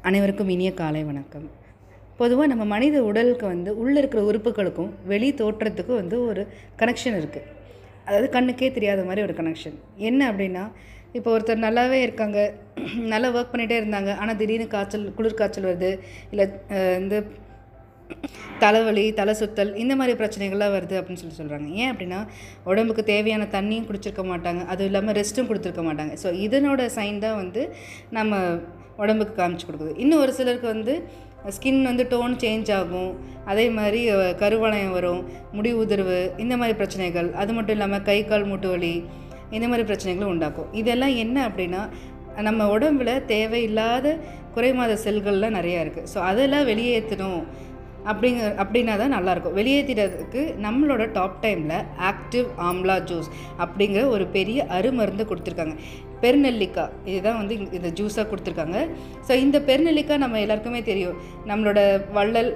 அனைவருக்கும் இனிய காலை வணக்கம். பொதுவாக நம்ம மனித உடலுக்கு உள்ளே இருக்கிற உறுப்புகளுக்கும் வெளி தோற்றத்துக்கும் ஒரு கனெக்ஷன் இருக்குது. அதாவது கண்ணுக்கே தெரியாத மாதிரி ஒரு கனெக்ஷன். என்ன அப்படின்னா, இப்போ ஒருத்தர் நல்லாவே இருக்காங்க, நல்லா ஒர்க் பண்ணிகிட்டே இருந்தாங்க. ஆனால் திடீர்னு குளிர் காய்ச்சல் வருது, இல்லை இந்த தலைவலி, தலை சுத்தல், இந்த மாதிரி பிரச்சனைகள்லாம் வருது அப்படின்னு சொல்கிறாங்க. ஏன் அப்படின்னா, உடம்புக்கு தேவையான தண்ணியும் குடிச்சிருக்க மாட்டாங்க, அதுவும் இல்லாமல் ரெஸ்ட்டும் கொடுத்துருக்க மாட்டாங்க. ஸோ இதனோட சைன் தான் நம்ம உடம்புக்கு காமிச்சு கொடுக்குது. இன்னும் ஒரு சிலருக்கு ஸ்கின் டோன் சேஞ்ச் ஆகும், அதே மாதிரி கருவளையம் வரும், முடி உதிர்வு, இந்த மாதிரி பிரச்சனைகள். அது மட்டும் இல்லாமல் கை கால் மூட்டு வலி, இந்த மாதிரி பிரச்சனைகளும் உண்டாக்கும். இதெல்லாம் என்ன அப்படின்னா, நம்ம உடம்பில் தேவையில்லாத குறைமாத செல்கள்லாம் நிறையா இருக்குது. ஸோ அதெல்லாம் வெளியேற்றணும் அப்படின்னா தான் நல்லாயிருக்கும். வெளியேற்றிறதுக்கு நம்மளோட டாப் டைமில் ஆக்டிவ் ஆம்லா ஜூஸ் அப்படிங்கிற ஒரு பெரிய அருமருந்து கொடுத்துருக்காங்க. பெருநெல்லிக்காய் இதுதான் இந்த ஜூஸாக கொடுத்துருக்காங்க. ஸோ இந்த பெருநெல்லிக்காய் நம்ம எல்லாருக்குமே தெரியும். நம்மளோட வள்ளல்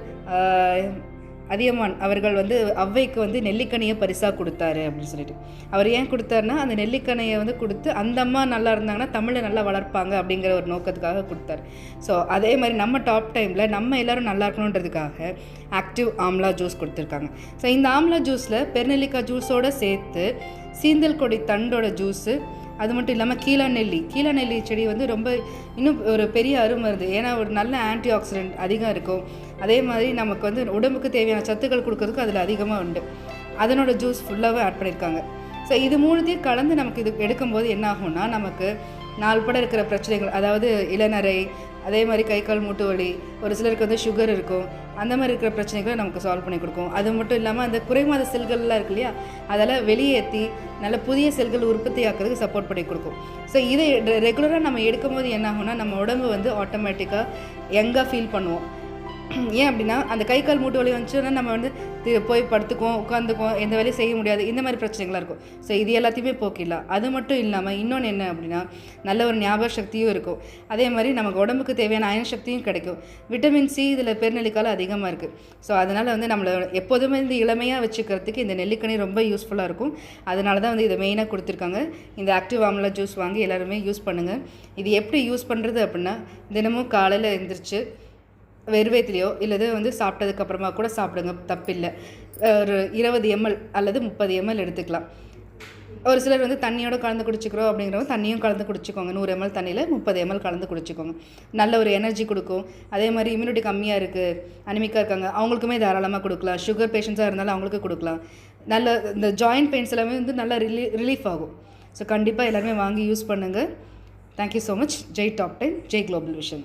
அதியமான் அவர்கள் ஔவைக்கு நெல்லிக்கனியை பரிசாக கொடுத்தாரு அப்படின்னு சொல்லிட்டு. அவர் ஏன் கொடுத்தாருன்னா, அந்த நெல்லிக்கனியை கொடுத்து அந்த அம்மா நல்லா இருந்தாங்கன்னா தமிழை நல்லா வளர்ப்பாங்க அப்படிங்கிற ஒரு நோக்கத்துக்காக கொடுத்தாரு. ஸோ அதே மாதிரி நம்ம டாப் டைமில் நம்ம எல்லோரும் நல்லா இருக்கணுன்றதுக்காக ஆக்டிவ் ஆம்லா ஜூஸ் கொடுத்துருக்காங்க. ஸோ இந்த ஆம்லா ஜூஸில் பெருநெல்லிக்காய் ஜூஸோடு சேர்த்து சீந்தல் கொடி தண்டோட ஜூஸு, அது மட்டும் இல்லாமல் கீழாநெல்லி செடி ரொம்ப இன்னும் ஒரு பெரிய அருமருந்து. ஏன்னா ஒரு நல்ல ஆன்டி ஆக்சிடென்ட் அதிகம் இருக்கும். அதே மாதிரி நமக்கு உடம்புக்கு தேவையான சத்துக்கள் கொடுக்கறதுக்கு அதில் அதிகமாக உண்டு. அதனோட ஜூஸ் ஃபுல்லாகவே ஆட் பண்ணியிருக்காங்க. ஸோ இது மூணுத்தையும் கலந்து நமக்கு இது எடுக்கும்போது என்ன ஆகும்னா, நமக்கு நாள்பட இருக்கிற பிரச்சனைகள், அதாவது இளநரை, அதே மாதிரி கை கால் மூட்டு வலி, ஒரு சிலருக்கு சுகர் இருக்கும், அந்த மாதிரி இருக்கிற பிரச்சனைகளை நமக்கு சால்வ் பண்ணி கொடுக்கும். அது மட்டும் இல்லாமல் அந்த குறைமாத செல்கள்லாம் இருக்கு இல்லையா, அதெல்லாம் வெளியேற்றி நல்ல புதிய செல்கள் உற்பத்தி ஆக்கிறதுக்கு சப்போர்ட் பண்ணி கொடுக்கும். ஸோ இதை ரெகுலராக நம்ம எடுக்கும்போது என்ன ஆகும்னா, நம்ம உடம்பு ஆட்டோமேட்டிக்காக யங்காக ஃபீல் பண்ணுவோம். ஏன் அப்படின்னா, அந்த கை கால் மூட்டு வலி வந்துச்சுன்னா நம்ம போய் படுத்துக்குவோம், உட்காந்துக்குவோம், எந்த வேலையும் செய்ய முடியாது, இந்த மாதிரி பிரச்சனைகளாக இருக்கும். ஸோ இது எல்லாத்தையுமே போக்கிடலாம். அது மட்டும் இல்லாமல் இன்னொன்று என்ன அப்படின்னா, நல்ல ஒரு ஞாபக சக்தியும் இருக்கும். அதே மாதிரி நமக்கு உடம்புக்கு தேவையான அயன் சக்தியும் கிடைக்கும். விட்டமின் சி இதில் பெருநெல்லிக்காயில் அதிகமாக இருக்குது. ஸோ அதனால் நம்மளை எப்போதுமே இளமையாக வச்சுக்கிறதுக்கு இந்த நெல்லிக்கனி ரொம்ப யூஸ்ஃபுல்லாக இருக்கும். அதனால தான் இதை மெயினாக கொடுத்துருக்காங்க. இந்த ஆக்டிவ் ஆம்லா ஜூஸ் வாங்கி எல்லாருமே யூஸ் பண்ணுங்கள். இது எப்படி யூஸ் பண்ணுறது அப்படின்னா, தினமும் காலையில் எழுந்திரிச்சு வெறுவேத்திலையோ இல்லது சாப்பிட்டதுக்கப்புறமா கூட சாப்பிடுங்க, தப்பில்லை. ஒரு 20 ml அல்லது 30 ml எடுத்துக்கலாம். ஒரு சிலர் தண்ணியோடு கலந்து குடிச்சிக்கிறோம் அப்படிங்கிறவங்க தண்ணியும் கலந்து குடிச்சிக்கோங்க. 100 ml தண்ணியில் 30 ml கலந்து குடிச்சிக்கோங்க. நல்ல ஒரு எனர்ஜி கொடுக்கும். அதே மாதிரி இம்யூனிட்டி கம்மியாக இருக்குது, அனிமிக்காக இருக்காங்க, அவங்களுக்குமே தாராளமாக கொடுக்கலாம். சுகர் பேஷண்ட்ஸாக இருந்தாலும் அவங்களுக்கு கொடுக்கலாம். நல்ல இந்த ஜாயிண்ட் பெயின்ஸ் எல்லாமே நல்லா ரிலீஃப் ஆகும். ஸோ கண்டிப்பாக எல்லாருமே வாங்கி யூஸ் பண்ணுங்கள். Thank you so much. Jai top 10, Jai global vision.